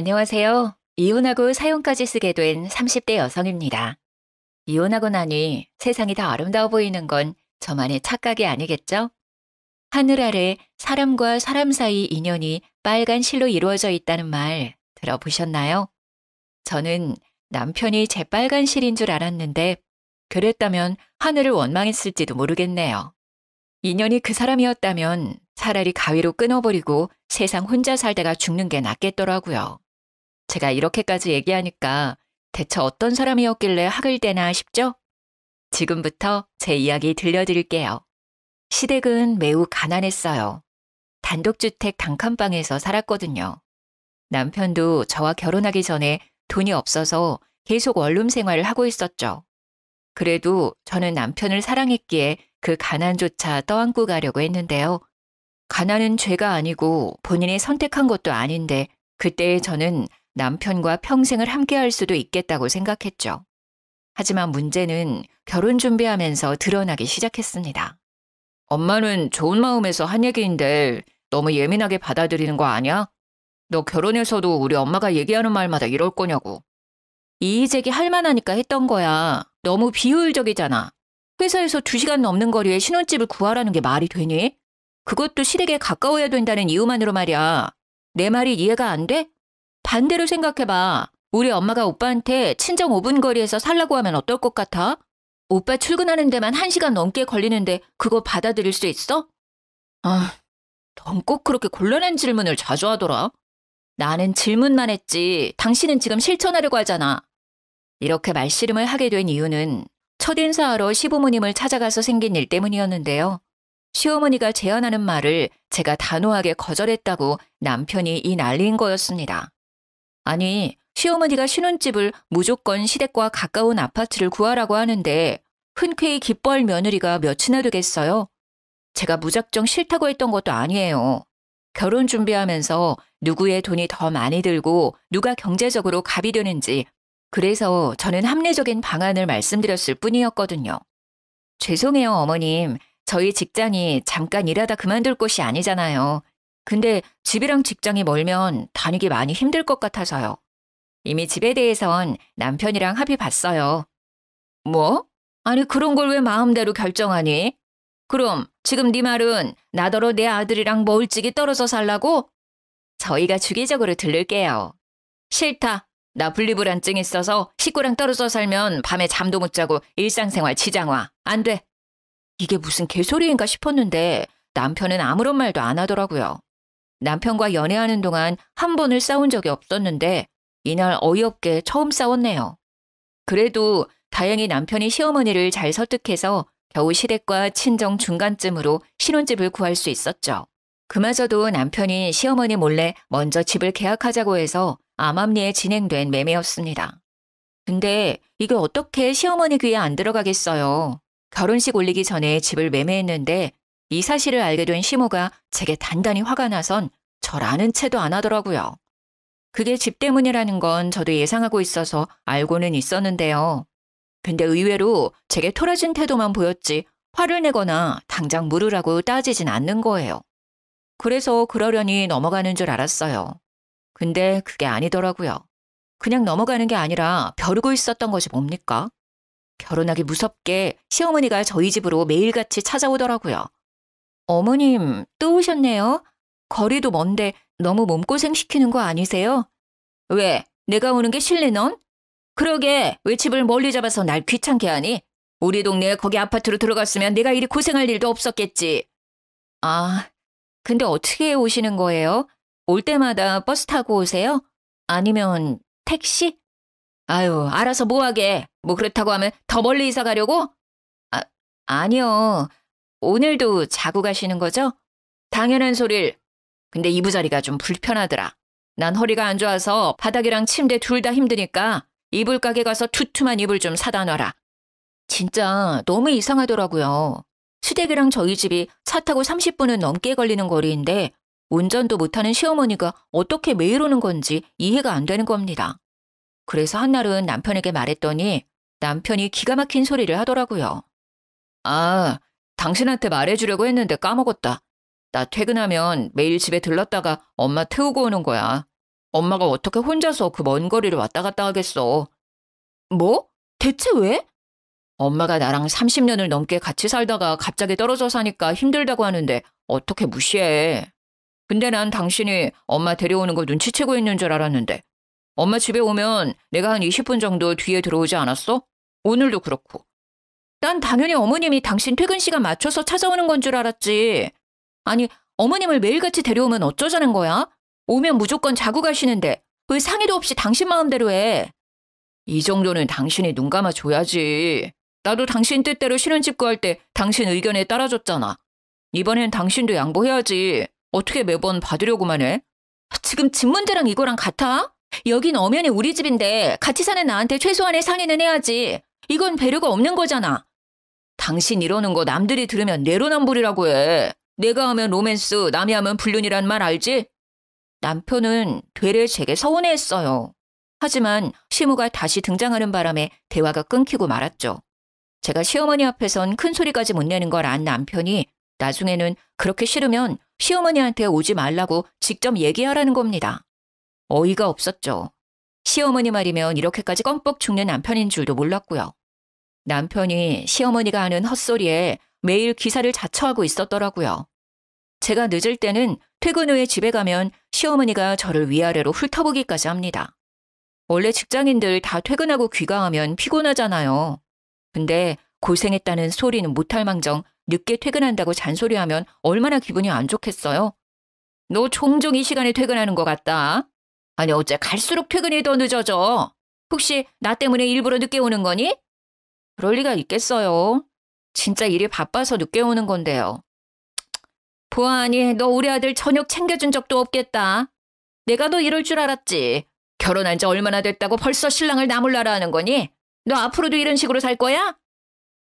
안녕하세요. 이혼하고 사연까지 쓰게 된 30대 여성입니다. 이혼하고 나니 세상이 다 아름다워 보이는 건 저만의 착각이 아니겠죠? 하늘 아래 사람과 사람 사이 인연이 빨간 실로 이루어져 있다는 말 들어보셨나요? 저는 남편이 제 빨간 실인 줄 알았는데 그랬다면 하늘을 원망했을지도 모르겠네요. 인연이 그 사람이었다면 차라리 가위로 끊어버리고 세상 혼자 살다가 죽는 게 낫겠더라고요. 제가 이렇게까지 얘기하니까 대체 어떤 사람이었길래 학을 대나 싶죠? 지금부터 제 이야기 들려드릴게요. 시댁은 매우 가난했어요. 단독주택 단칸방에서 살았거든요. 남편도 저와 결혼하기 전에 돈이 없어서 계속 원룸 생활을 하고 있었죠. 그래도 저는 남편을 사랑했기에 그 가난조차 떠안고 가려고 했는데요. 가난은 죄가 아니고 본인이 선택한 것도 아닌데 그때 저는 남편과 평생을 함께할 수도 있겠다고 생각했죠. 하지만 문제는 결혼 준비하면서 드러나기 시작했습니다. 엄마는 좋은 마음에서 한 얘기인데 너무 예민하게 받아들이는 거 아니야? 너 결혼해서도 우리 엄마가 얘기하는 말마다 이럴 거냐고. 이의제기 할 만하니까 했던 거야. 너무 비효율적이잖아. 회사에서 2시간 넘는 거리에 신혼집을 구하라는 게 말이 되니? 그것도 시댁에 가까워야 된다는 이유만으로 말이야. 내 말이 이해가 안 돼? 반대로 생각해봐. 우리 엄마가 오빠한테 친정 5분 거리에서 살라고 하면 어떨 것 같아? 오빠 출근하는 데만 1시간 넘게 걸리는데 그거 받아들일 수 있어? 아, 넌 꼭 그렇게 곤란한 질문을 자주 하더라. 나는 질문만 했지. 당신은 지금 실천하려고 하잖아. 이렇게 말씨름을 하게 된 이유는 첫인사하러 시부모님을 찾아가서 생긴 일 때문이었는데요. 시어머니가 제안하는 말을 제가 단호하게 거절했다고 남편이 이 난리인 거였습니다. 아니, 시어머니가 신혼집을 무조건 시댁과 가까운 아파트를 구하라고 하는데 흔쾌히 기뻐할 며느리가 몇이나 되겠어요? 제가 무작정 싫다고 했던 것도 아니에요. 결혼 준비하면서 누구의 돈이 더 많이 들고 누가 경제적으로 갑이 되는지 그래서 저는 합리적인 방안을 말씀드렸을 뿐이었거든요. 죄송해요, 어머님. 저희 직장이 잠깐 일하다 그만둘 곳이 아니잖아요. 근데 집이랑 직장이 멀면 다니기 많이 힘들 것 같아서요. 이미 집에 대해선 남편이랑 합의 봤어요. 뭐? 아니 그런 걸 왜 마음대로 결정하니? 그럼 지금 네 말은 나더러 내 아들이랑 멀찍이 떨어져 살라고? 저희가 주기적으로 들를게요. 싫다. 나 분리불안증 있어서 식구랑 떨어져 살면 밤에 잠도 못 자고 일상생활 지장와. 안 돼. 이게 무슨 개소리인가 싶었는데 남편은 아무런 말도 안 하더라고요. 남편과 연애하는 동안 한 번을 싸운 적이 없었는데 이날 어이없게 처음 싸웠네요. 그래도 다행히 남편이 시어머니를 잘 설득해서 겨우 시댁과 친정 중간쯤으로 신혼집을 구할 수 있었죠. 그마저도 남편이 시어머니 몰래 먼저 집을 계약하자고 해서 암암리에 진행된 매매였습니다. 근데 이게 어떻게 시어머니 귀에 안 들어가겠어요. 결혼식 올리기 전에 집을 매매했는데 이 사실을 알게 된 시모가 제게 단단히 화가 나선 절 아는 채도 안 하더라고요. 그게 집 때문이라는 건 저도 예상하고 있어서 알고는 있었는데요. 근데 의외로 제게 토라진 태도만 보였지 화를 내거나 당장 물으라고 따지진 않는 거예요. 그래서 그러려니 넘어가는 줄 알았어요. 근데 그게 아니더라고요. 그냥 넘어가는 게 아니라 벼르고 있었던 것이 뭡니까? 결혼하기 무섭게 시어머니가 저희 집으로 매일같이 찾아오더라고요. 어머님, 또 오셨네요? 거리도 먼데 너무 몸고생 시키는 거 아니세요? 왜? 내가 오는 게 싫니 넌? 그러게, 왜 집을 멀리 잡아서 날 귀찮게 하니? 우리 동네에 거기 아파트로 들어갔으면 내가 이리 고생할 일도 없었겠지. 아, 근데 어떻게 오시는 거예요? 올 때마다 버스 타고 오세요? 아니면 택시? 아유, 알아서 뭐하게. 뭐 그렇다고 하면 더 멀리 이사 가려고? 아, 아니요. 오늘도 자고 가시는 거죠? 당연한 소릴. 근데 이부자리가 좀 불편하더라. 난 허리가 안 좋아서 바닥이랑 침대 둘 다 힘드니까 이불 가게 가서 두툼한 이불 좀 사다 놔라. 진짜 너무 이상하더라고요. 시댁이랑 저희 집이 차 타고 30분은 넘게 걸리는 거리인데 운전도 못하는 시어머니가 어떻게 매일 오는 건지 이해가 안 되는 겁니다. 그래서 한날은 남편에게 말했더니 남편이 기가 막힌 소리를 하더라고요. 아, 당신한테 말해주려고 했는데 까먹었다. 나 퇴근하면 매일 집에 들렀다가 엄마 태우고 오는 거야. 엄마가 어떻게 혼자서 그 먼 거리를 왔다 갔다 하겠어. 뭐? 대체 왜? 엄마가 나랑 30년을 넘게 같이 살다가 갑자기 떨어져 사니까 힘들다고 하는데 어떻게 무시해. 근데 난 당신이 엄마 데려오는 거 눈치채고 있는 줄 알았는데 엄마 집에 오면 내가 한 20분 정도 뒤에 들어오지 않았어? 오늘도 그렇고. 난 당연히 어머님이 당신 퇴근 시간 맞춰서 찾아오는 건 줄 알았지. 아니, 어머님을 매일같이 데려오면 어쩌자는 거야? 오면 무조건 자고 가시는데 왜 상의도 없이 당신 마음대로 해? 이 정도는 당신이 눈 감아줘야지. 나도 당신 뜻대로 신혼집 구할 때 당신 의견에 따라줬잖아. 이번엔 당신도 양보해야지. 어떻게 매번 받으려고만 해? 지금 집 문제랑 이거랑 같아? 여긴 엄연히 우리 집인데 같이 사는 나한테 최소한의 상의는 해야지. 이건 배려가 없는 거잖아. 당신 이러는 거 남들이 들으면 내로남불이라고 해. 내가 하면 로맨스, 남이 하면 불륜이란 말 알지? 남편은 되레 제게 서운해했어요. 하지만 시무가 다시 등장하는 바람에 대화가 끊기고 말았죠. 제가 시어머니 앞에선 큰 소리까지 못 내는 걸 안 남편이 나중에는 그렇게 싫으면 시어머니한테 오지 말라고 직접 얘기하라는 겁니다. 어이가 없었죠. 시어머니 말이면 이렇게까지 껌뻑 죽는 남편인 줄도 몰랐고요. 남편이 시어머니가 하는 헛소리에 매일 기사를 자처하고 있었더라고요. 제가 늦을 때는 퇴근 후에 집에 가면 시어머니가 저를 위아래로 훑어보기까지 합니다. 원래 직장인들 다 퇴근하고 귀가하면 피곤하잖아요. 근데 고생했다는 소리는 못할 망정 늦게 퇴근한다고 잔소리하면 얼마나 기분이 안 좋겠어요? 너 종종 이 시간에 퇴근하는 것 같다. 아니 어째 갈수록 퇴근이 더 늦어져. 혹시 나 때문에 일부러 늦게 오는 거니? 그럴 리가 있겠어요. 진짜 일이 바빠서 늦게 오는 건데요. 보아하니 너 우리 아들 저녁 챙겨준 적도 없겠다. 내가 너 이럴 줄 알았지. 결혼한 지 얼마나 됐다고 벌써 신랑을 나몰라라 하는 거니? 너 앞으로도 이런 식으로 살 거야?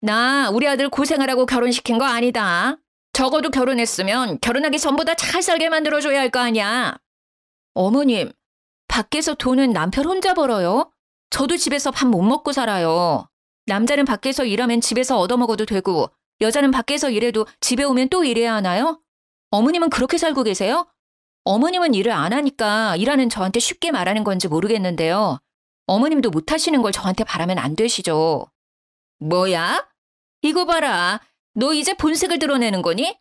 나 우리 아들 고생하라고 결혼시킨 거 아니다. 적어도 결혼했으면 결혼하기 전보다 잘 살게 만들어줘야 할 거 아니야. 어머님, 밖에서 돈은 남편 혼자 벌어요? 저도 집에서 밥 못 먹고 살아요. 남자는 밖에서 일하면 집에서 얻어먹어도 되고 여자는 밖에서 일해도 집에 오면 또 일해야 하나요? 어머님은 그렇게 살고 계세요? 어머님은 일을 안 하니까 일하는 저한테 쉽게 말하는 건지 모르겠는데요. 어머님도 못하시는 걸 저한테 바라면 안 되시죠. 뭐야? 이거 봐라. 너 이제 본색을 드러내는 거니?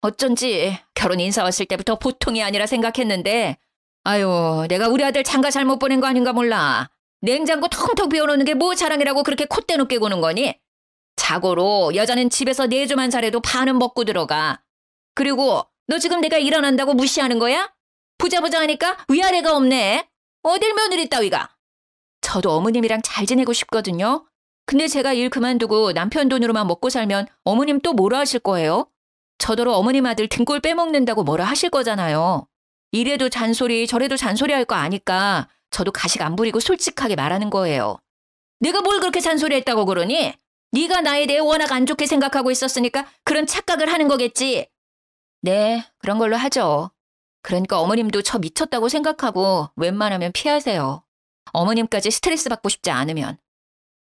어쩐지 결혼 인사 왔을 때부터 보통이 아니라 생각했는데 아유, 내가 우리 아들 장가 잘못 보낸 거 아닌가 몰라. 냉장고 텅텅 비워놓는 게 뭐 자랑이라고 그렇게 콧대 높게 구는 거니? 자고로 여자는 집에서 4주만 잘해도 반은 먹고 들어가. 그리고 너 지금 내가 일어난다고 무시하는 거야? 부자 하니까 위아래가 없네. 어딜 며느리 따위가. 저도 어머님이랑 잘 지내고 싶거든요. 근데 제가 일 그만두고 남편 돈으로만 먹고 살면 어머님 또 뭐라 하실 거예요? 저더러 어머님 아들 등골 빼먹는다고 뭐라 하실 거잖아요. 이래도 잔소리 저래도 잔소리 할 거 아니까 저도 가식 안 부리고 솔직하게 말하는 거예요. 내가 뭘 그렇게 잔소리했다고 그러니? 네가 나에 대해 워낙 안 좋게 생각하고 있었으니까 그런 착각을 하는 거겠지. 네, 그런 걸로 하죠. 그러니까 어머님도 저 미쳤다고 생각하고 웬만하면 피하세요. 어머님까지 스트레스 받고 싶지 않으면.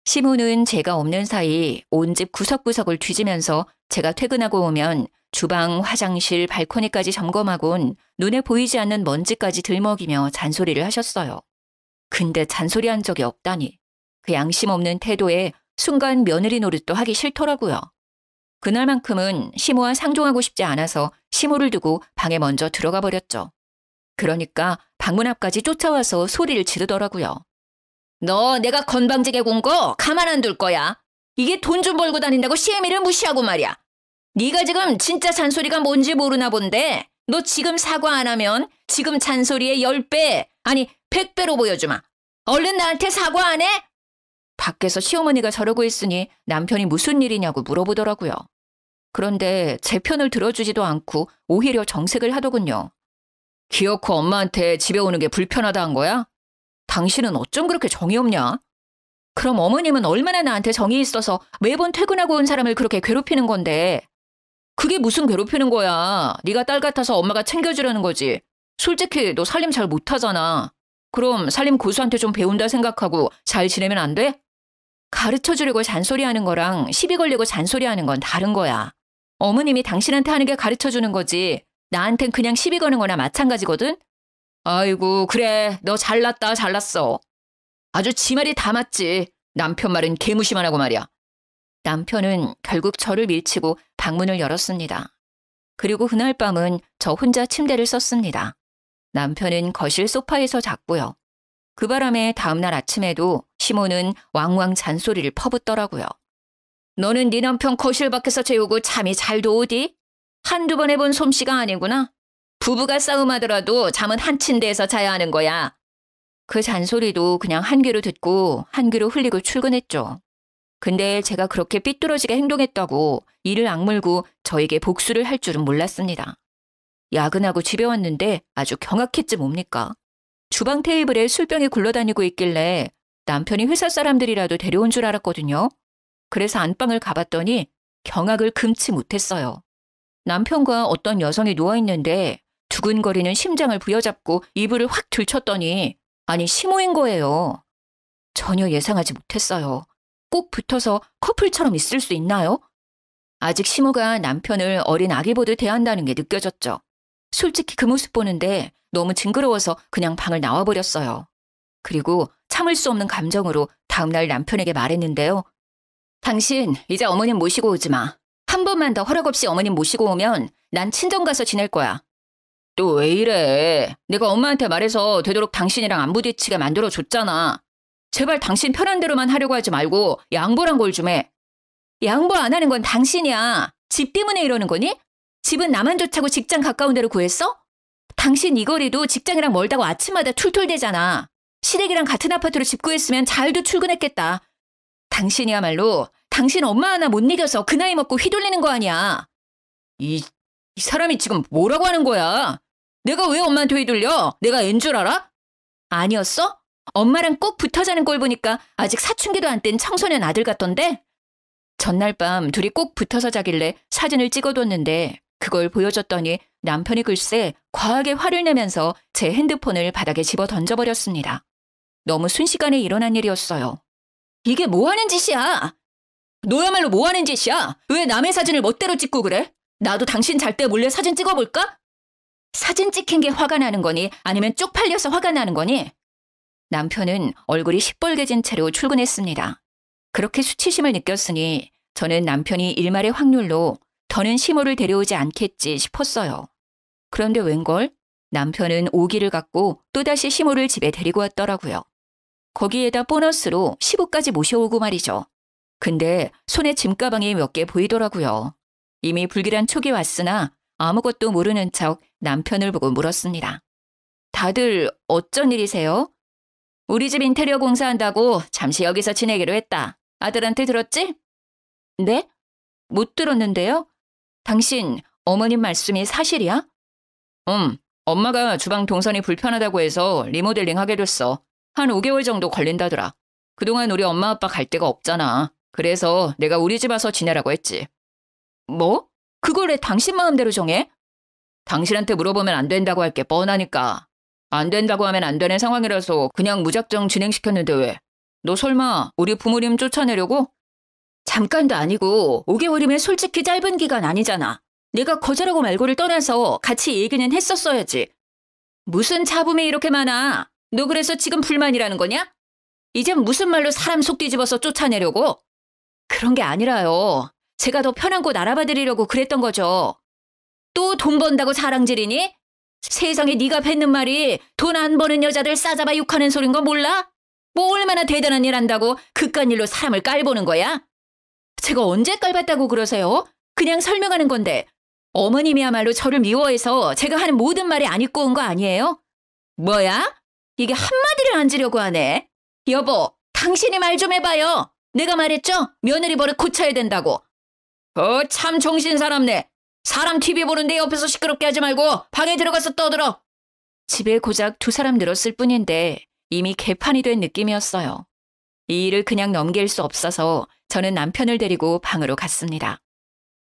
시무는 제가 없는 사이 온 집 구석구석을 뒤지면서 제가 퇴근하고 오면 주방, 화장실, 발코니까지 점검하곤 눈에 보이지 않는 먼지까지 들먹이며 잔소리를 하셨어요. 근데 잔소리한 적이 없다니. 그 양심 없는 태도에 순간 며느리 노릇도 하기 싫더라고요. 그날만큼은 시무와 상종하고 싶지 않아서 시무를 두고 방에 먼저 들어가 버렸죠. 그러니까 방문 앞까지 쫓아와서 소리를 지르더라고요. 너 내가 건방지게 군 거 가만 안 둘 거야. 이게 돈 좀 벌고 다닌다고 시애미를 무시하고 말이야. 네가 지금 진짜 잔소리가 뭔지 모르나 본데 너 지금 사과 안 하면 지금 잔소리의 10배 아니 100배로 보여주마. 얼른 나한테 사과 안 해? 밖에서 시어머니가 저러고 있으니 남편이 무슨 일이냐고 물어보더라고요. 그런데 제 편을 들어주지도 않고 오히려 정색을 하더군요. 기어코 엄마한테 집에 오는 게 불편하다 한 거야? 당신은 어쩜 그렇게 정이 없냐? 그럼 어머님은 얼마나 나한테 정이 있어서 매번 퇴근하고 온 사람을 그렇게 괴롭히는 건데. 그게 무슨 괴롭히는 거야. 네가 딸 같아서 엄마가 챙겨주려는 거지. 솔직히 너 살림 잘 못하잖아. 그럼 살림 고수한테 좀 배운다 생각하고 잘 지내면 안 돼? 가르쳐주려고 잔소리하는 거랑 시비 걸리고 잔소리하는 건 다른 거야. 어머님이 당신한테 하는 게 가르쳐주는 거지. 나한텐 그냥 시비 거는 거나 마찬가지거든? 아이고, 그래. 너 잘났다, 잘났어. 아주 지 말이 다 맞지. 남편 말은 개무시만 하고 말이야. 남편은 결국 저를 밀치고 방문을 열었습니다. 그리고 그날 밤은 저 혼자 침대를 썼습니다. 남편은 거실 소파에서 잤고요. 그 바람에 다음날 아침에도 시모는 왕왕 잔소리를 퍼붓더라고요. 너는 네 남편 거실 밖에서 재우고 잠이 잘도 오디? 한두 번 해본 솜씨가 아니구나. 부부가 싸움하더라도 잠은 한 침대에서 자야 하는 거야. 그 잔소리도 그냥 한 귀로 듣고 한 귀로 흘리고 출근했죠. 근데 제가 그렇게 삐뚤어지게 행동했다고 이를 악물고 저에게 복수를 할 줄은 몰랐습니다. 야근하고 집에 왔는데 아주 경악했지 뭡니까? 주방 테이블에 술병이 굴러다니고 있길래 남편이 회사 사람들이라도 데려온 줄 알았거든요. 그래서 안방을 가봤더니 경악을 금치 못했어요. 남편과 어떤 여성이 누워있는데 두근거리는 심장을 부여잡고 이불을 확 들쳤더니 아니 시모인 거예요. 전혀 예상하지 못했어요. 꼭 붙어서 커플처럼 있을 수 있나요? 아직 시모가 남편을 어린 아기 보듯 대한다는 게 느껴졌죠. 솔직히 그 모습 보는데 너무 징그러워서 그냥 방을 나와버렸어요. 그리고 참을 수 없는 감정으로 다음날 남편에게 말했는데요. 당신 이제 어머님 모시고 오지 마. 한 번만 더 허락 없이 어머님 모시고 오면 난 친정 가서 지낼 거야. 또 왜 이래? 내가 엄마한테 말해서 되도록 당신이랑 안 부딪히게 만들어줬잖아. 제발 당신 편한 대로만 하려고 하지 말고 양보란 걸 좀 해. 양보 안 하는 건 당신이야. 집 때문에 이러는 거니? 집은 나만 좋다고 직장 가까운 데로 구했어? 당신 이 거리도 직장이랑 멀다고 아침마다 툴툴대잖아. 시댁이랑 같은 아파트로 집 구했으면 잘도 출근했겠다. 당신이야말로 당신 엄마 하나 못 이겨서 그 나이 먹고 휘둘리는 거 아니야. 이 사람이 지금 뭐라고 하는 거야? 내가 왜 엄마한테 휘둘려? 내가 앤 줄 알아? 아니었어? 엄마랑 꼭 붙어 자는 꼴 보니까 아직 사춘기도 안 뗀 청소년 아들 같던데? 전날 밤 둘이 꼭 붙어서 자길래 사진을 찍어뒀는데 그걸 보여줬더니 남편이 글쎄 과하게 화를 내면서 제 핸드폰을 바닥에 집어 던져버렸습니다. 너무 순식간에 일어난 일이었어요. 이게 뭐 하는 짓이야? 너야말로 뭐 하는 짓이야? 왜 남의 사진을 멋대로 찍고 그래? 나도 당신 잘 때 몰래 사진 찍어볼까? 사진 찍힌 게 화가 나는 거니 아니면 쪽팔려서 화가 나는 거니? 남편은 얼굴이 시뻘개진 채로 출근했습니다. 그렇게 수치심을 느꼈으니 저는 남편이 일말의 확률로 더는 시모를 데려오지 않겠지 싶었어요. 그런데 웬걸? 남편은 오기를 갖고 또다시 시모를 집에 데리고 왔더라고요. 거기에다 보너스로 시부까지 모셔오고 말이죠. 근데 손에 짐가방이 몇 개 보이더라고요. 이미 불길한 촉이 왔으나 아무것도 모르는 척 남편을 보고 물었습니다. 다들 어쩐 일이세요? 우리 집 인테리어 공사한다고 잠시 여기서 지내기로 했다. 아들한테 들었지? 네? 못 들었는데요? 당신 어머님 말씀이 사실이야? 엄마가 주방 동선이 불편하다고 해서 리모델링 하게 됐어. 한 5개월 정도 걸린다더라. 그동안 우리 엄마 아빠 갈 데가 없잖아. 그래서 내가 우리 집 와서 지내라고 했지. 뭐? 그걸 왜 당신 마음대로 정해? 당신한테 물어보면 안 된다고 할 게 뻔하니까. 안 된다고 하면 안 되는 상황이라서 그냥 무작정 진행시켰는데 왜? 너 설마 우리 부모님 쫓아내려고? 잠깐도 아니고 5개월이면 솔직히 짧은 기간 아니잖아. 내가 거절하고 말고를 떠나서 같이 얘기는 했었어야지. 무슨 잡음이 이렇게 많아? 너 그래서 지금 불만이라는 거냐? 이젠 무슨 말로 사람 속 뒤집어서 쫓아내려고? 그런 게 아니라요. 제가 더 편한 곳 알아봐드리려고 그랬던 거죠. 또 돈 번다고 자랑질이니? 세상에 네가 뱉는 말이 돈 안 버는 여자들 싸잡아 욕하는 소린 거 몰라? 뭐 얼마나 대단한 일 한다고 그깟 일로 사람을 깔보는 거야? 제가 언제 깔봤다고 그러세요? 그냥 설명하는 건데 어머님이야말로 저를 미워해서 제가 하는 모든 말이 안 입고 온 거 아니에요? 뭐야? 이게 한마디를 안 지려고 하네. 여보, 당신이 말 좀 해봐요. 내가 말했죠? 며느리 버릇 고쳐야 된다고. 참 정신 사납네. 사람 TV 보는데 옆에서 시끄럽게 하지 말고 방에 들어가서 떠들어. 집에 고작 2사람 늘었을 뿐인데 이미 개판이 된 느낌이었어요. 이 일을 그냥 넘길 수 없어서 저는 남편을 데리고 방으로 갔습니다.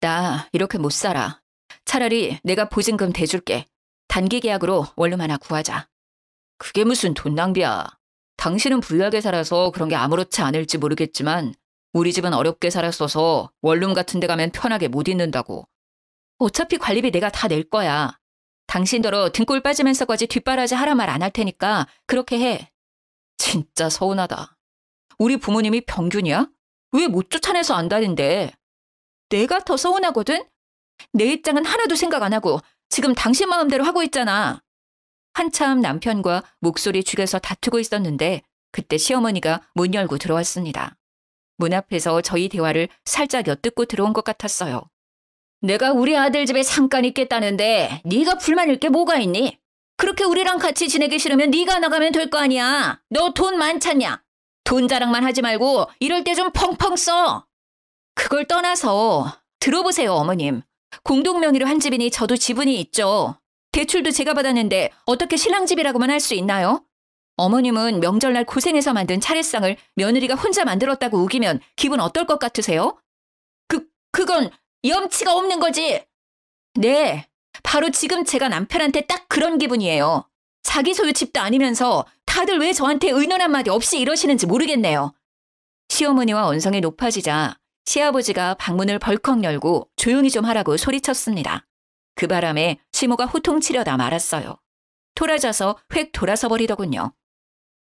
나 이렇게 못 살아. 차라리 내가 보증금 대줄게. 단기 계약으로 원룸 하나 구하자. 그게 무슨 돈 낭비야. 당신은 부유하게 살아서 그런 게 아무렇지 않을지 모르겠지만 우리 집은 어렵게 살았어서 원룸 같은 데 가면 편하게 못 있는다고. 어차피 관리비 내가 다 낼 거야. 당신더러 등골 빠지면서까지 뒷바라지 하란 말 안 할 테니까 그렇게 해. 진짜 서운하다. 우리 부모님이 병균이야? 왜 못 쫓아내서 안다는데? 내가 더 서운하거든? 내 입장은 하나도 생각 안 하고 지금 당신 마음대로 하고 있잖아. 한참 남편과 목소리 죽여서 다투고 있었는데 그때 시어머니가 문 열고 들어왔습니다. 문 앞에서 저희 대화를 살짝 엿듣고 들어온 것 같았어요. 내가 우리 아들 집에 잠깐 있겠다는데 네가 불만일 게 뭐가 있니? 그렇게 우리랑 같이 지내기 싫으면 네가 나가면 될 거 아니야. 너 돈 많잖냐? 돈 자랑만 하지 말고 이럴 때 좀 펑펑 써. 그걸 떠나서 들어보세요, 어머님. 공동명의로 한 집이니 저도 지분이 있죠. 대출도 제가 받았는데 어떻게 신랑 집이라고만 할 수 있나요? 어머님은 명절날 고생해서 만든 차례상을 며느리가 혼자 만들었다고 우기면 기분 어떨 것 같으세요? 그건 염치가 없는 거지. 네, 바로 지금 제가 남편한테 딱 그런 기분이에요. 자기 소유 집도 아니면서 다들 왜 저한테 의논 한마디 없이 이러시는지 모르겠네요. 시어머니와 언성이 높아지자 시아버지가 방문을 벌컥 열고 조용히 좀 하라고 소리쳤습니다. 그 바람에 시모가 호통치려다 말았어요. 토라져서 획 돌아서 버리더군요.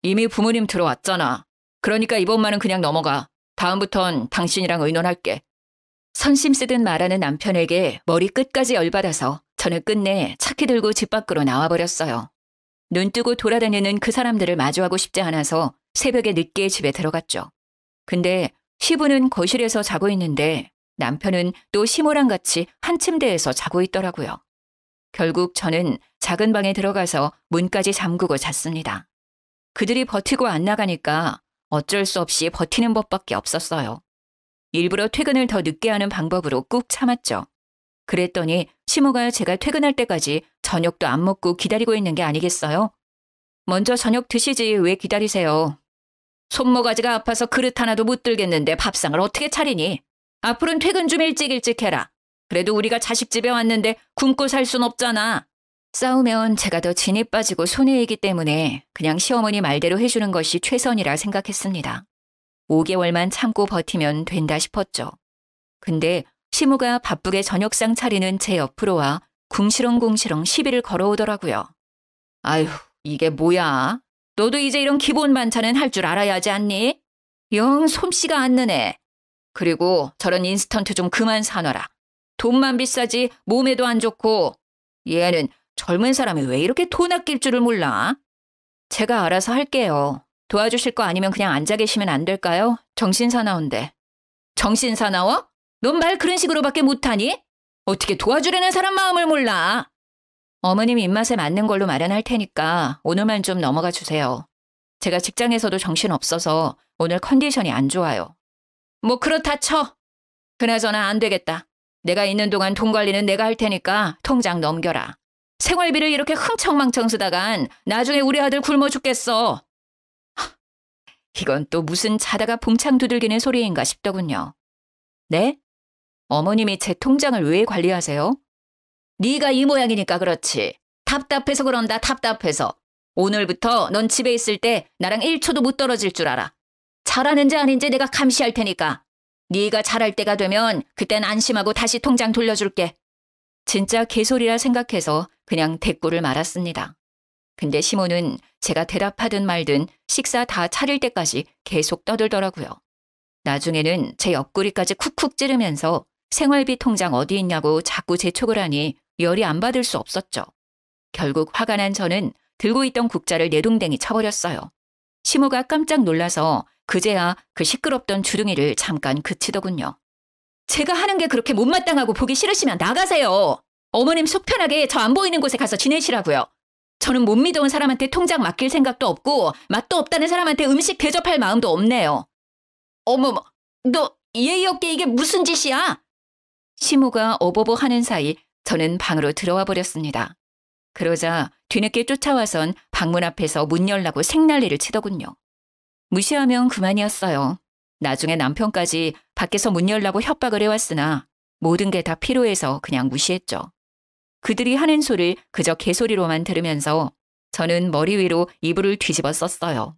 이미 부모님 들어왔잖아. 그러니까 이번만은 그냥 넘어가. 다음부턴 당신이랑 의논할게. 선심 쓰듯 말하는 남편에게 머리 끝까지 열받아서 저는 끝내 차키 들고 집 밖으로 나와버렸어요. 눈 뜨고 돌아다니는 그 사람들을 마주하고 싶지 않아서 새벽에 늦게 집에 들어갔죠. 근데 시부는 거실에서 자고 있는데 남편은 또 시모랑 같이 한 침대에서 자고 있더라고요. 결국 저는 작은 방에 들어가서 문까지 잠그고 잤습니다. 그들이 버티고 안 나가니까 어쩔 수 없이 버티는 법밖에 없었어요. 일부러 퇴근을 더 늦게 하는 방법으로 꾹 참았죠. 그랬더니 시모가 제가 퇴근할 때까지 저녁도 안 먹고 기다리고 있는 게 아니겠어요? 먼저 저녁 드시지 왜 기다리세요? 손모가지가 아파서 그릇 하나도 못 들겠는데 밥상을 어떻게 차리니? 앞으로는 퇴근 좀 일찍 해라. 그래도 우리가 자식 집에 왔는데 굶고 살 순 없잖아. 싸우면 제가 더 진이 빠지고 손해이기 때문에 그냥 시어머니 말대로 해주는 것이 최선이라 생각했습니다. 5개월만 참고 버티면 된다 싶었죠. 근데 시모가 바쁘게 저녁상 차리는 제 옆으로 와 궁시렁궁시렁 시비를 걸어오더라고요. 아휴, 이게 뭐야? 너도 이제 이런 기본 반찬은 할 줄 알아야 하지 않니? 영 솜씨가 안 느네. 그리고 저런 인스턴트 좀 그만 사놔라. 돈만 비싸지 몸에도 안 좋고. 얘는 젊은 사람이 왜 이렇게 돈 아낄 줄을 몰라? 제가 알아서 할게요. 도와주실 거 아니면 그냥 앉아 계시면 안 될까요? 정신사나운데. 정신사나워? 넌 말 그런 식으로밖에 못하니? 어떻게 도와주려는 사람 마음을 몰라? 어머님 입맛에 맞는 걸로 마련할 테니까 오늘만 좀 넘어가 주세요. 제가 직장에서도 정신없어서 오늘 컨디션이 안 좋아요. 뭐 그렇다 쳐. 그나저나 안 되겠다. 내가 있는 동안 돈 관리는 내가 할 테니까 통장 넘겨라. 생활비를 이렇게 흥청망청 쓰다간 나중에 우리 아들 굶어 죽겠어. 이건 또 무슨 자다가 봉창 두들기는 소리인가 싶더군요. 네? 어머님이 제 통장을 왜 관리하세요? 네가 이 모양이니까 그렇지. 답답해서 그런다, 답답해서. 오늘부터 넌 집에 있을 때 나랑 1초도 못 떨어질 줄 알아. 잘하는지 아닌지 내가 감시할 테니까. 네가 잘할 때가 되면 그땐 안심하고 다시 통장 돌려줄게. 진짜 개소리라 생각해서 그냥 대꾸를 말았습니다. 근데 시모는 제가 대답하든 말든 식사 다 차릴 때까지 계속 떠들더라고요. 나중에는 제 옆구리까지 쿡쿡 찌르면서 생활비 통장 어디 있냐고 자꾸 재촉을 하니 열이 안 받을 수 없었죠. 결국 화가 난 저는 들고 있던 국자를 내동댕이 쳐버렸어요. 시모가 깜짝 놀라서 그제야 그 시끄럽던 주둥이를 잠깐 그치더군요. 제가 하는 게 그렇게 못마땅하고 보기 싫으시면 나가세요. 어머님 속 편하게 저 안 보이는 곳에 가서 지내시라고요. 저는 못 믿어온 사람한테 통장 맡길 생각도 없고 맛도 없다는 사람한테 음식 대접할 마음도 없네요. 어머머, 너 예의 없게 이게 무슨 짓이야? 시모가 어버버 하는 사이 저는 방으로 들어와 버렸습니다. 그러자 뒤늦게 쫓아와선 방문 앞에서 문 열라고 생난리를 치더군요. 무시하면 그만이었어요. 나중에 남편까지 밖에서 문 열라고 협박을 해왔으나 모든 게 다 필요해서 그냥 무시했죠. 그들이 하는 소리를 그저 개소리로만 들으면서 저는 머리 위로 이불을 뒤집어 썼어요.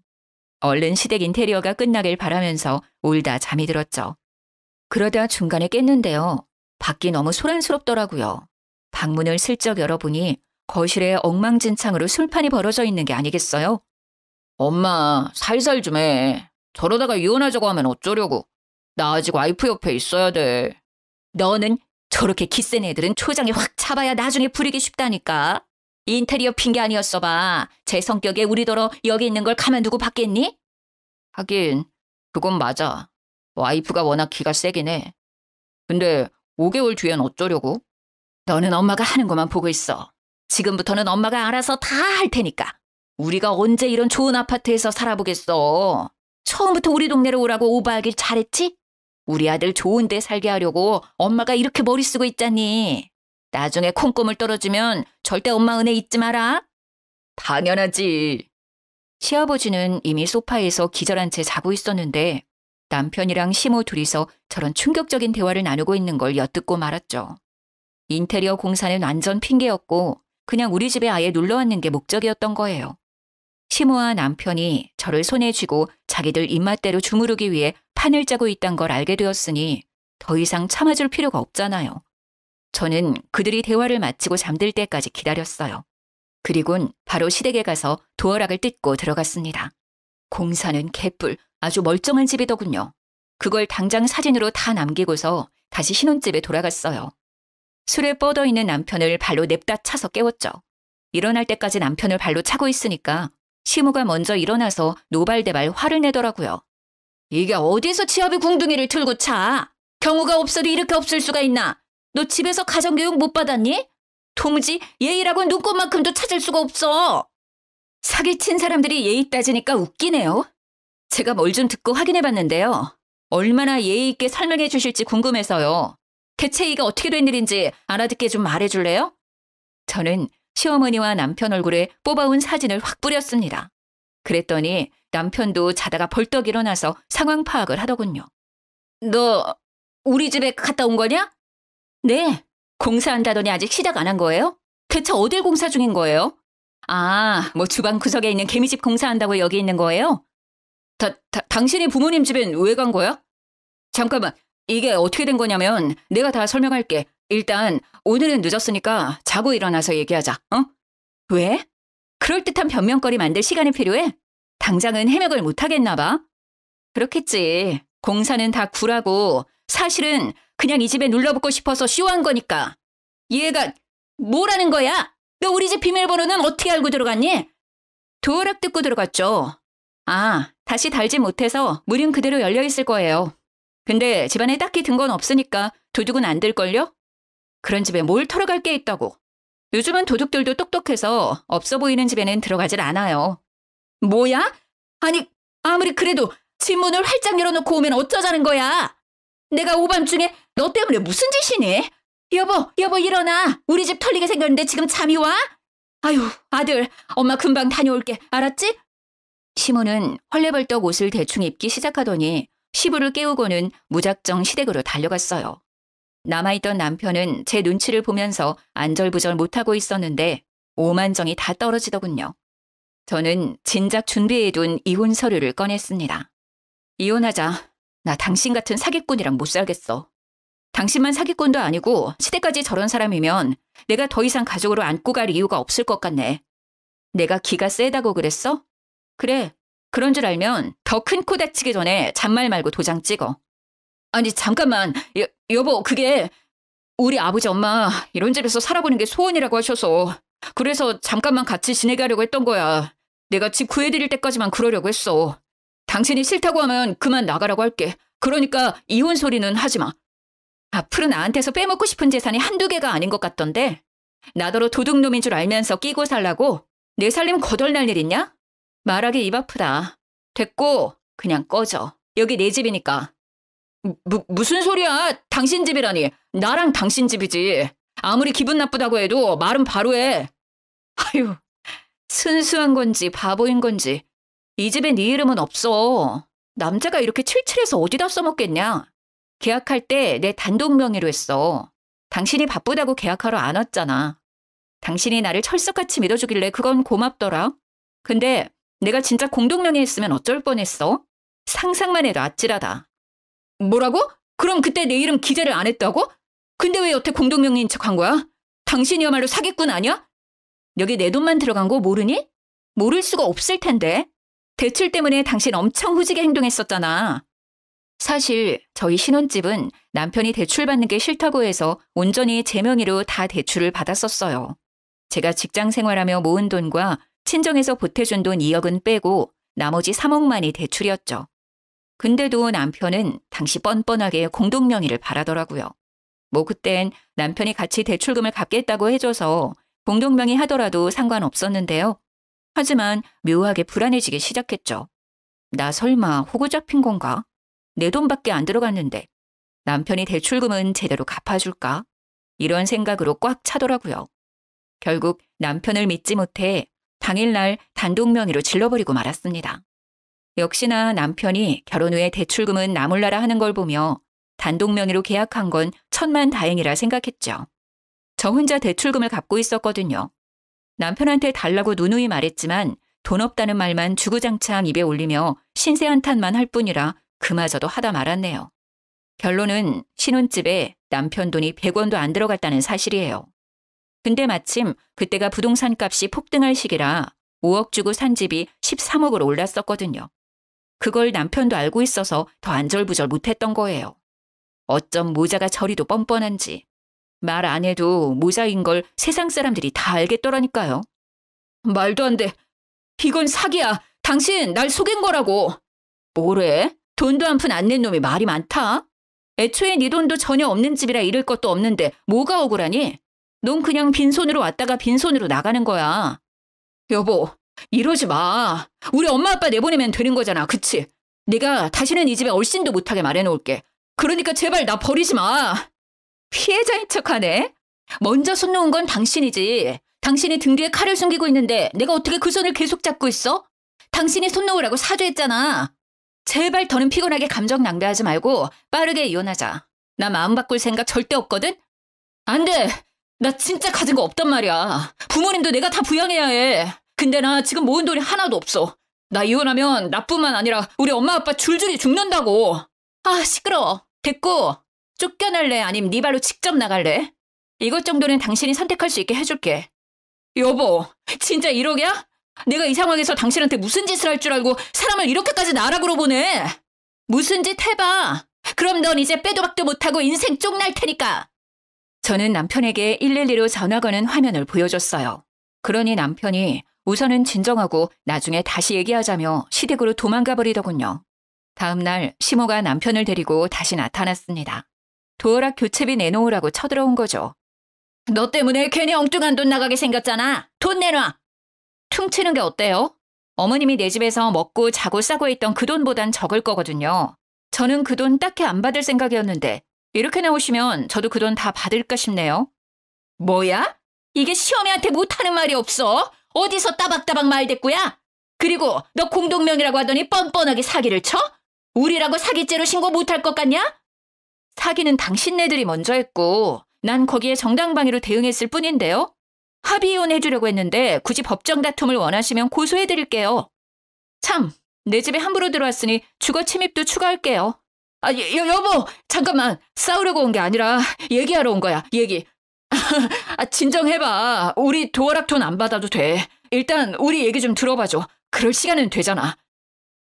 얼른 시댁 인테리어가 끝나길 바라면서 울다 잠이 들었죠. 그러다 중간에 깼는데요. 밖이 너무 소란스럽더라고요. 방문을 슬쩍 열어보니 거실에 엉망진창으로 술판이 벌어져 있는 게 아니겠어요? 엄마, 살살 좀 해. 저러다가 이혼하자고 하면 어쩌려고. 나 아직 와이프 옆에 있어야 돼. 너는 저렇게 기센 애들은 초장에 확 차봐야 나중에 부리기 쉽다니까. 인테리어 핑계 아니었어 봐. 제 성격에 우리더러 여기 있는 걸 가만두고 받겠니? 하긴 그건 맞아. 와이프가 워낙 기가 세긴 해. 근데 5개월 뒤엔 어쩌려고? 너는 엄마가 하는 것만 보고 있어. 지금부터는 엄마가 알아서 다 할 테니까. 우리가 언제 이런 좋은 아파트에서 살아보겠어. 처음부터 우리 동네로 오라고 오버하길 잘했지? 우리 아들 좋은 데 살게 하려고 엄마가 이렇게 머리 쓰고 있잖니. 나중에 콩고물 떨어지면 절대 엄마 은혜 잊지 마라. 당연하지. 시아버지는 이미 소파에서 기절한 채 자고 있었는데 남편이랑 시모 둘이서 저런 충격적인 대화를 나누고 있는 걸 엿듣고 말았죠. 인테리어 공사는 완전 핑계였고 그냥 우리 집에 아예 놀러 왔는 게 목적이었던 거예요. 시모와 남편이 저를 손에 쥐고 자기들 입맛대로 주무르기 위해 판을 짜고 있단 걸 알게 되었으니 더 이상 참아줄 필요가 없잖아요. 저는 그들이 대화를 마치고 잠들 때까지 기다렸어요. 그리곤 바로 시댁에 가서 도어락을 뜯고 들어갔습니다. 공사는 개뿔, 아주 멀쩡한 집이더군요. 그걸 당장 사진으로 다 남기고서 다시 신혼집에 돌아갔어요. 술에 뻗어 있는 남편을 발로 냅다 차서 깨웠죠. 일어날 때까지 남편을 발로 차고 있으니까 시모가 먼저 일어나서 노발대발 화를 내더라고요. 이게 어디서 치아비 궁둥이를 틀고 차? 경우가 없어도 이렇게 없을 수가 있나? 너 집에서 가정교육 못 받았니? 도무지 예의라고 눈꽃만큼도 찾을 수가 없어. 사기친 사람들이 예의 따지니까 웃기네요. 제가 뭘 좀 듣고 확인해봤는데요. 얼마나 예의 있게 설명해 주실지 궁금해서요. 대체 이게 어떻게 된 일인지 알아듣게 좀 말해줄래요? 저는 시어머니와 남편 얼굴에 뽑아온 사진을 확 뿌렸습니다. 그랬더니 남편도 자다가 벌떡 일어나서 상황 파악을 하더군요. 너 우리 집에 갔다 온 거냐? 네. 공사한다더니 아직 시작 안 한 거예요? 대체 어딜 공사 중인 거예요? 아, 뭐 주방 구석에 있는 개미집 공사한다고 여기 있는 거예요? 당신이 부모님 집엔 왜 간 거야? 잠깐만, 이게 어떻게 된 거냐면 내가 다 설명할게. 일단 오늘은 늦었으니까 자고 일어나서 얘기하자. 어? 왜? 그럴듯한 변명거리 만들 시간이 필요해? 당장은 해명을 못 하겠나 봐. 그렇겠지. 공사는 다 구라고 사실은 그냥 이 집에 눌러붙고 싶어서 쇼한 거니까. 얘가 뭐라는 거야? 너 우리 집 비밀번호는 어떻게 알고 들어갔니? 도어락 뜯고 들어갔죠. 아, 다시 달지 못해서 문은 그대로 열려있을 거예요. 근데 집안에 딱히 든 건 없으니까 도둑은 안 들걸요? 그런 집에 뭘 털어갈 게 있다고. 요즘은 도둑들도 똑똑해서 없어 보이는 집에는 들어가질 않아요. 뭐야? 아니, 아무리 그래도 집 문을 활짝 열어놓고 오면 어쩌자는 거야? 내가 오밤중에 너 때문에 무슨 짓이니? 여보 일어나. 우리 집 털리게 생겼는데 지금 잠이 와? 아유, 아들, 엄마 금방 다녀올게. 알았지? 시모는 헐레벌떡 옷을 대충 입기 시작하더니 시부를 깨우고는 무작정 시댁으로 달려갔어요. 남아있던 남편은 제 눈치를 보면서 안절부절 못하고 있었는데 오만정이 다 떨어지더군요. 저는 진작 준비해둔 이혼 서류를 꺼냈습니다. 이혼하자. 나 당신 같은 사기꾼이랑 못 살겠어. 당신만 사기꾼도 아니고 시댁까지 저런 사람이면 내가 더 이상 가족으로 안고 갈 이유가 없을 것 같네. 내가 기가 세다고 그랬어? 그래. 그런 줄 알면 더 큰 코 다치기 전에 잔말 말고 도장 찍어. 아니 잠깐만. 여보 그게 우리 아버지 엄마 이런 집에서 살아보는 게 소원이라고 하셔서 그래서 잠깐만 같이 지내게 하려고 했던 거야. 내가 집 구해드릴 때까지만 그러려고 했어. 당신이 싫다고 하면 그만 나가라고 할게. 그러니까 이혼 소리는 하지 마. 앞으로 나한테서 빼먹고 싶은 재산이 한두 개가 아닌 것 같던데 나더러 도둑놈인 줄 알면서 끼고 살라고 내 살림 거덜날 일 있냐? 말하기 입 아프다. 됐고 그냥 꺼져. 여기 내 집이니까. 무슨 소리야? 당신 집이라니. 나랑 당신 집이지. 아무리 기분 나쁘다고 해도 말은 바로 해. 아유, 순수한 건지 바보인 건지 이 집에 네 이름은 없어. 남자가 이렇게 칠칠해서 어디다 써먹겠냐. 계약할 때 내 단독 명의로 했어. 당신이 바쁘다고 계약하러 안 왔잖아. 당신이 나를 철석같이 믿어주길래 그건 고맙더라. 근데 내가 진짜 공동명의 했으면 어쩔 뻔했어? 상상만 해도 아찔하다. 뭐라고? 그럼 그때 내 이름 기재를 안 했다고? 근데 왜 여태 공동명의인 척한 거야? 당신이야말로 사기꾼 아니야? 여기 내 돈만 들어간 거 모르니? 모를 수가 없을 텐데. 대출 때문에 당신 엄청 후지게 행동했었잖아. 사실 저희 신혼집은 남편이 대출 받는 게 싫다고 해서 온전히 제 명의로 다 대출을 받았었어요. 제가 직장 생활하며 모은 돈과 친정에서 보태준 돈 2억은 빼고 나머지 3억만이 대출이었죠. 근데도 남편은 당시 뻔뻔하게 공동명의를 바라더라고요. 뭐 그땐 남편이 같이 대출금을 갚겠다고 해줘서 공동명의 하더라도 상관없었는데요. 하지만 묘하게 불안해지기 시작했죠. 나 설마 호구 잡힌 건가? 내 돈밖에 안 들어갔는데 남편이 대출금은 제대로 갚아줄까? 이런 생각으로 꽉 차더라고요. 결국 남편을 믿지 못해 당일날 단독 명의로 질러버리고 말았습니다. 역시나 남편이 결혼 후에 대출금은 나 몰라라 하는 걸 보며 단독 명의로 계약한 건 천만다행이라 생각했죠. 저 혼자 대출금을 갚고 있었거든요. 남편한테 달라고 누누이 말했지만 돈 없다는 말만 주구장창 입에 올리며 신세 한탄만 할 뿐이라 그마저도 하다 말았네요. 결론은 신혼집에 남편 돈이 100원도 안 들어갔다는 사실이에요. 근데 마침 그때가 부동산 값이 폭등할 시기라 5억 주고 산 집이 13억으로 올랐었거든요. 그걸 남편도 알고 있어서 더 안절부절 못했던 거예요. 어쩜 모자가 저리도 뻔뻔한지. 말 안 해도 모자인 걸 세상 사람들이 다 알겠더라니까요. 말도 안 돼. 이건 사기야. 당신 날 속인 거라고. 뭐래? 돈도 한 푼 안 낸 놈이 말이 많다. 애초에 네 돈도 전혀 없는 집이라 잃을 것도 없는데 뭐가 억울하니? 넌 그냥 빈손으로 왔다가 빈손으로 나가는 거야. 여보, 이러지 마. 우리 엄마 아빠 내보내면 되는 거잖아. 그치? 내가 다시는 이 집에 얼씬도 못하게 말해놓을게. 그러니까 제발 나 버리지 마. 피해자인 척하네. 먼저 손 놓은 건 당신이지. 당신이 등 뒤에 칼을 숨기고 있는데 내가 어떻게 그 손을 계속 잡고 있어? 당신이 손 놓으라고 사죄했잖아. 제발 더는 피곤하게 감정 낭비하지 말고 빠르게 이혼하자. 나 마음 바꿀 생각 절대 없거든? 안 돼. 나 진짜 가진 거 없단 말이야. 부모님도 내가 다 부양해야 해. 근데 나 지금 모은 돈이 하나도 없어. 나 이혼하면 나뿐만 아니라 우리 엄마 아빠 줄줄이 죽는다고. 아, 시끄러워. 됐고. 쫓겨날래? 아님 네 발로 직접 나갈래? 이것 정도는 당신이 선택할 수 있게 해줄게. 여보, 진짜 1억이야? 내가 이 상황에서 당신한테 무슨 짓을 할 줄 알고 사람을 이렇게까지 나락으로 보내? 무슨 짓 해봐. 그럼 넌 이제 빼도 박도 못하고 인생 쪽날 테니까. 저는 남편에게 112로 전화 거는 화면을 보여줬어요. 그러니 남편이 우선은 진정하고 나중에 다시 얘기하자며 시댁으로 도망가 버리더군요. 다음 날 시모가 남편을 데리고 다시 나타났습니다. 도어락 교체비 내놓으라고 쳐들어온 거죠. 너 때문에 괜히 엉뚱한 돈 나가게 생겼잖아. 돈 내놔. 퉁치는 게 어때요? 어머님이 내 집에서 먹고 자고 싸고 있던 그 돈보단 적을 거거든요. 저는 그 돈 딱히 안 받을 생각이었는데 이렇게 나오시면 저도 그 돈 다 받을까 싶네요. 뭐야? 이게 시어미한테 못하는 말이 없어? 어디서 따박따박 말대꾸야? 그리고 너 공동명의라고 하더니 뻔뻔하게 사기를 쳐? 우리라고 사기죄로 신고 못할 것 같냐? 사기는 당신네들이 먼저 했고 난 거기에 정당방위로 대응했을 뿐인데요. 합의 이혼해주려고 했는데 굳이 법정 다툼을 원하시면 고소해드릴게요. 참, 내 집에 함부로 들어왔으니 주거 침입도 추가할게요. 아, 여보, 잠깐만. 싸우려고 온 게 아니라 얘기하러 온 거야, 얘기. 아, 진정해봐. 우리 도어락 돈 안 받아도 돼. 일단 우리 얘기 좀 들어봐줘. 그럴 시간은 되잖아.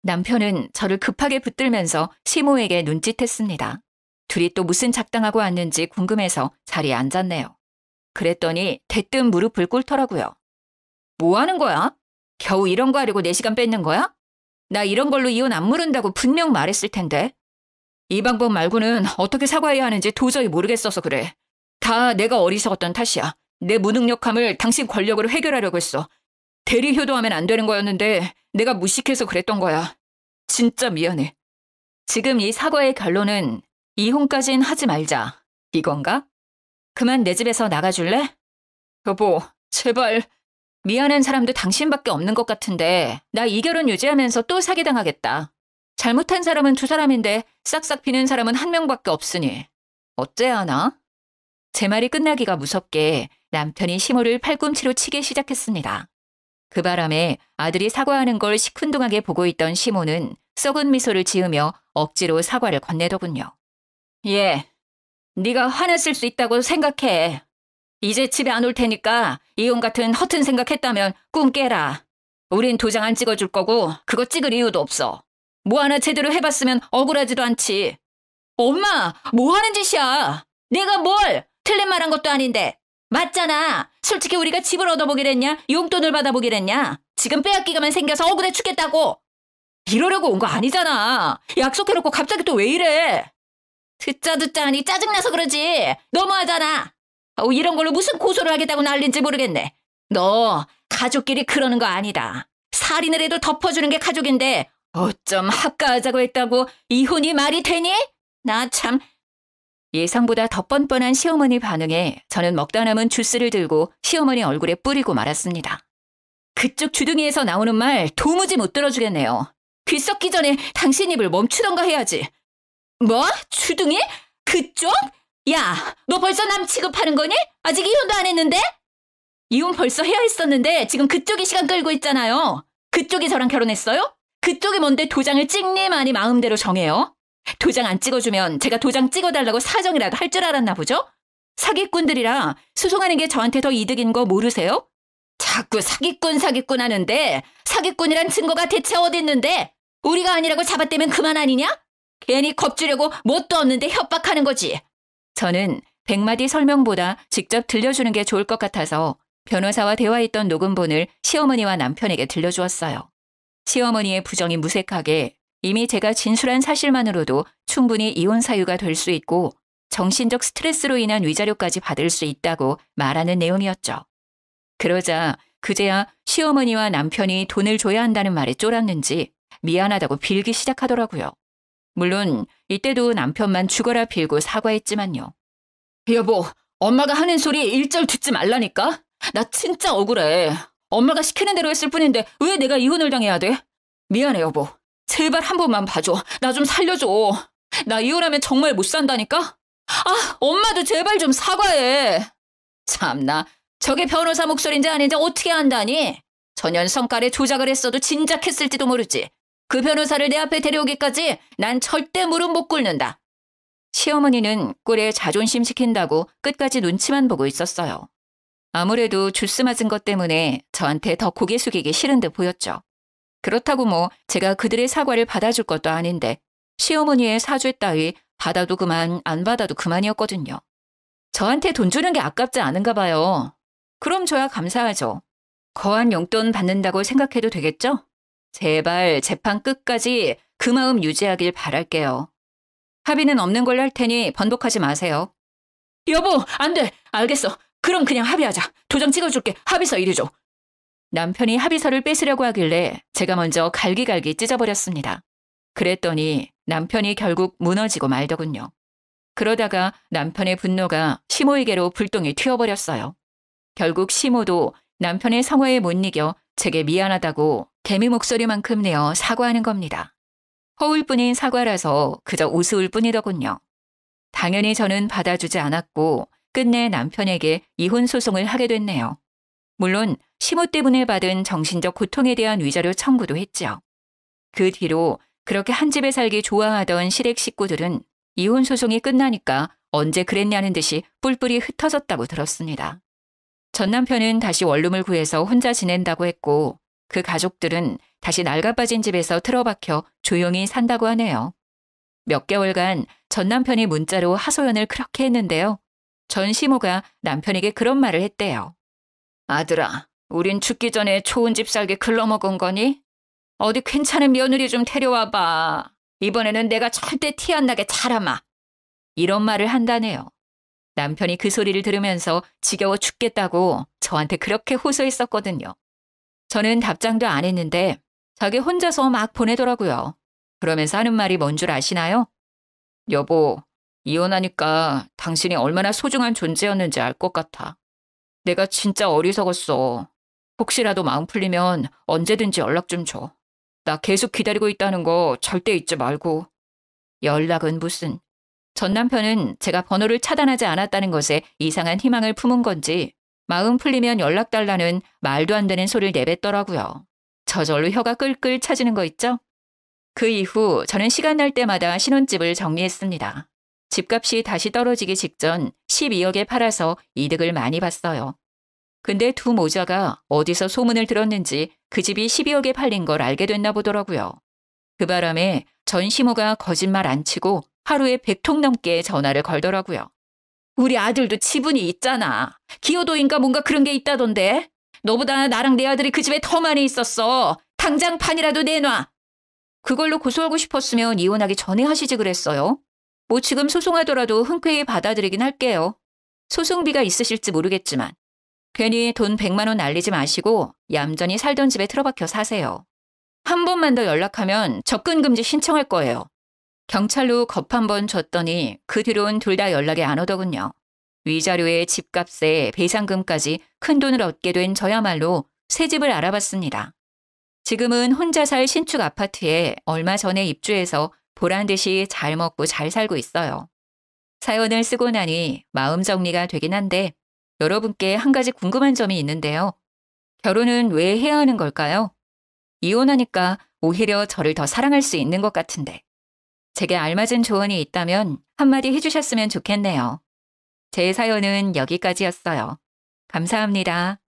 남편은 저를 급하게 붙들면서 시모에게 눈짓했습니다. 둘이 또 무슨 작당하고 왔는지 궁금해서 자리에 앉았네요. 그랬더니 대뜸 무릎을 꿇더라고요. 뭐 하는 거야? 겨우 이런 거 하려고 4시간 뺏는 거야? 나 이런 걸로 이혼 안 물은다고 분명 말했을 텐데. 이 방법 말고는 어떻게 사과해야 하는지 도저히 모르겠어서 그래. 다 내가 어리석었던 탓이야. 내 무능력함을 당신 권력으로 해결하려고 했어. 대리 효도하면 안 되는 거였는데 내가 무식해서 그랬던 거야. 진짜 미안해. 지금 이 사과의 결론은 이혼까진 하지 말자. 이건가? 그만 내 집에서 나가줄래? 여보, 제발. 미안한 사람도 당신밖에 없는 것 같은데 나 이 결혼 유지하면서 또 사기당하겠다. 잘못한 사람은 2사람인데 싹싹 비는 사람은 1명밖에 없으니 어째야 하나? 제 말이 끝나기가 무섭게 남편이 시모를 팔꿈치로 치기 시작했습니다. 그 바람에 아들이 사과하는 걸 시큰둥하게 보고 있던 시모는 썩은 미소를 지으며 억지로 사과를 건네더군요. 예, 네가 화냈을 수 있다고 생각해. 이제 집에 안 올 테니까 이혼 같은 허튼 생각했다면 꿈 깨라. 우린 도장 안 찍어줄 거고 그거 찍을 이유도 없어. 뭐 하나 제대로 해봤으면 억울하지도 않지. 엄마, 뭐 하는 짓이야? 내가 뭘? 틀린 말 한 것도 아닌데. 맞잖아. 솔직히 우리가 집을 얻어보기랬냐? 용돈을 받아보기랬냐? 지금 빼앗기가만 생겨서 억울해 죽겠다고. 이러려고 온 거 아니잖아. 약속해놓고 갑자기 또 왜 이래? 듣자 하니 짜증나서 그러지. 너무하잖아. 이런 걸로 무슨 고소를 하겠다고 난린지 모르겠네. 너 가족끼리 그러는 거 아니다. 살인을 해도 덮어주는 게 가족인데 어쩜 합가하자고 했다고 이혼이 말이 되니? 나 참. 예상보다 더 뻔뻔한 시어머니 반응에 저는 먹다 남은 주스를 들고 시어머니 얼굴에 뿌리고 말았습니다. 그쪽 주둥이에서 나오는 말 도무지 못 들어주겠네요. 귀 썩기 전에 당신 입을 멈추던가 해야지. 뭐? 주둥이? 그쪽? 야, 너 벌써 남 취급하는 거니? 아직 이혼도 안 했는데? 이혼 벌써 해야 했었는데 지금 그쪽이 시간 끌고 있잖아요. 그쪽이 저랑 결혼했어요? 그쪽이 뭔데 도장을 찍니 마니 마음대로 정해요? 도장 안 찍어주면 제가 도장 찍어달라고 사정이라도 할 줄 알았나 보죠? 사기꾼들이라 소송하는 게 저한테 더 이득인 거 모르세요? 자꾸 사기꾼 하는데 사기꾼이란 증거가 대체 어디 있는데? 우리가 아니라고 잡아떼면 그만 아니냐? 괜히 겁주려고 뭣도 없는데 협박하는 거지. 저는 100마디 설명보다 직접 들려주는 게 좋을 것 같아서 변호사와 대화했던 녹음본을 시어머니와 남편에게 들려주었어요. 시어머니의 부정이 무색하게 이미 제가 진술한 사실만으로도 충분히 이혼 사유가 될 수 있고 정신적 스트레스로 인한 위자료까지 받을 수 있다고 말하는 내용이었죠. 그러자 그제야 시어머니와 남편이 돈을 줘야 한다는 말에 쫄았는지 미안하다고 빌기 시작하더라고요. 물론 이때도 남편만 죽어라 빌고 사과했지만요. 여보, 엄마가 하는 소리 일절 듣지 말라니까? 나 진짜 억울해. 엄마가 시키는 대로 했을 뿐인데 왜 내가 이혼을 당해야 돼? 미안해 여보. 제발 한 번만 봐줘. 나 좀 살려줘. 나 이혼하면 정말 못 산다니까? 아, 엄마도 제발 좀 사과해. 참나, 저게 변호사 목소리인지 아닌지 어떻게 안다니? 전현 성깔에 조작을 했어도 진작했을지도 모르지. 그 변호사를 내 앞에 데려오기까지 난 절대 무릎 못 꿇는다. 시어머니는 꼴에 자존심 지킨다고 끝까지 눈치만 보고 있었어요. 아무래도 주스 맞은 것 때문에 저한테 더 고개 숙이기 싫은 듯 보였죠. 그렇다고 뭐 제가 그들의 사과를 받아줄 것도 아닌데 시어머니의 사죄 따위 받아도 그만 안 받아도 그만이었거든요. 저한테 돈 주는 게 아깝지 않은가 봐요. 그럼 줘야 감사하죠. 거한 용돈 받는다고 생각해도 되겠죠? 제발 재판 끝까지 그 마음 유지하길 바랄게요. 합의는 없는 걸로 할 테니 번복하지 마세요. 여보, 안 돼. 알겠어. 그럼 그냥 합의하자. 도장 찍어줄게. 합의서 이리 줘. 남편이 합의서를 뺏으려고 하길래 제가 먼저 갈기갈기 찢어버렸습니다. 그랬더니 남편이 결국 무너지고 말더군요. 그러다가 남편의 분노가 시모에게로 불똥이 튀어버렸어요. 결국 시모도 남편의 성화에 못 이겨 제게 미안하다고 개미 목소리만큼 내어 사과하는 겁니다. 허울뿐인 사과라서 그저 우스울 뿐이더군요. 당연히 저는 받아주지 않았고 끝내 남편에게 이혼 소송을 하게 됐네요. 물론 시모 때문에 받은 정신적 고통에 대한 위자료 청구도 했죠. 그 뒤로 그렇게 한 집에 살기 좋아하던 시댁 식구들은 이혼 소송이 끝나니까 언제 그랬냐는 듯이 뿔뿔이 흩어졌다고 들었습니다. 전 남편은 다시 원룸을 구해서 혼자 지낸다고 했고 그 가족들은 다시 낡아빠진 집에서 틀어박혀 조용히 산다고 하네요. 몇 개월간 전 남편이 문자로 하소연을 그렇게 했는데요. 전 시모가 남편에게 그런 말을 했대요. 아들아, 우린 죽기 전에 좋은 집 살게 글러먹은 거니? 어디 괜찮은 며느리 좀 데려와봐. 이번에는 내가 절대 티 안 나게 잘하마. 이런 말을 한다네요. 남편이 그 소리를 들으면서 지겨워 죽겠다고 저한테 그렇게 호소했었거든요. 저는 답장도 안 했는데 자기 혼자서 막 보내더라고요. 그러면서 하는 말이 뭔 줄 아시나요? 여보, 이혼하니까 당신이 얼마나 소중한 존재였는지 알 것 같아. 내가 진짜 어리석었어. 혹시라도 마음 풀리면 언제든지 연락 좀 줘. 나 계속 기다리고 있다는 거 절대 잊지 말고. 연락은 무슨. 전 남편은 제가 번호를 차단하지 않았다는 것에 이상한 희망을 품은 건지 마음 풀리면 연락 달라는 말도 안 되는 소리를 내뱉더라고요. 저절로 혀가 끌끌 차지는 거 있죠? 그 이후 저는 시간 날 때마다 신혼집을 정리했습니다. 집값이 다시 떨어지기 직전 12억에 팔아서 이득을 많이 봤어요. 근데 두 모자가 어디서 소문을 들었는지 그 집이 12억에 팔린 걸 알게 됐나 보더라고요. 그 바람에 전 시모가 거짓말 안 치고 하루에 100통 넘게 전화를 걸더라고요. 우리 아들도 지분이 있잖아. 기여도인가 뭔가 그런 게 있다던데. 너보다 나랑 내 아들이 그 집에 더 많이 있었어. 당장 판이라도 내놔. 그걸로 고소하고 싶었으면 이혼하기 전에 하시지 그랬어요. 뭐 지금 소송하더라도 흔쾌히 받아들이긴 할게요. 소송비가 있으실지 모르겠지만 괜히 돈 100만 원 날리지 마시고 얌전히 살던 집에 틀어박혀 사세요. 한 번만 더 연락하면 접근금지 신청할 거예요. 경찰로 겁 한 번 줬더니 그 뒤로는 둘 다 연락이 안 오더군요. 위자료에 집값에 배상금까지 큰돈을 얻게 된 저야말로 새 집을 알아봤습니다. 지금은 혼자 살 신축 아파트에 얼마 전에 입주해서 보란 듯이 잘 먹고 잘 살고 있어요. 사연을 쓰고 나니 마음 정리가 되긴 한데 여러분께 한 가지 궁금한 점이 있는데요. 결혼은 왜 해야 하는 걸까요? 이혼하니까 오히려 저를 더 사랑할 수 있는 것 같은데. 제게 알맞은 조언이 있다면 한마디 해주셨으면 좋겠네요. 제 사연은 여기까지였어요. 감사합니다.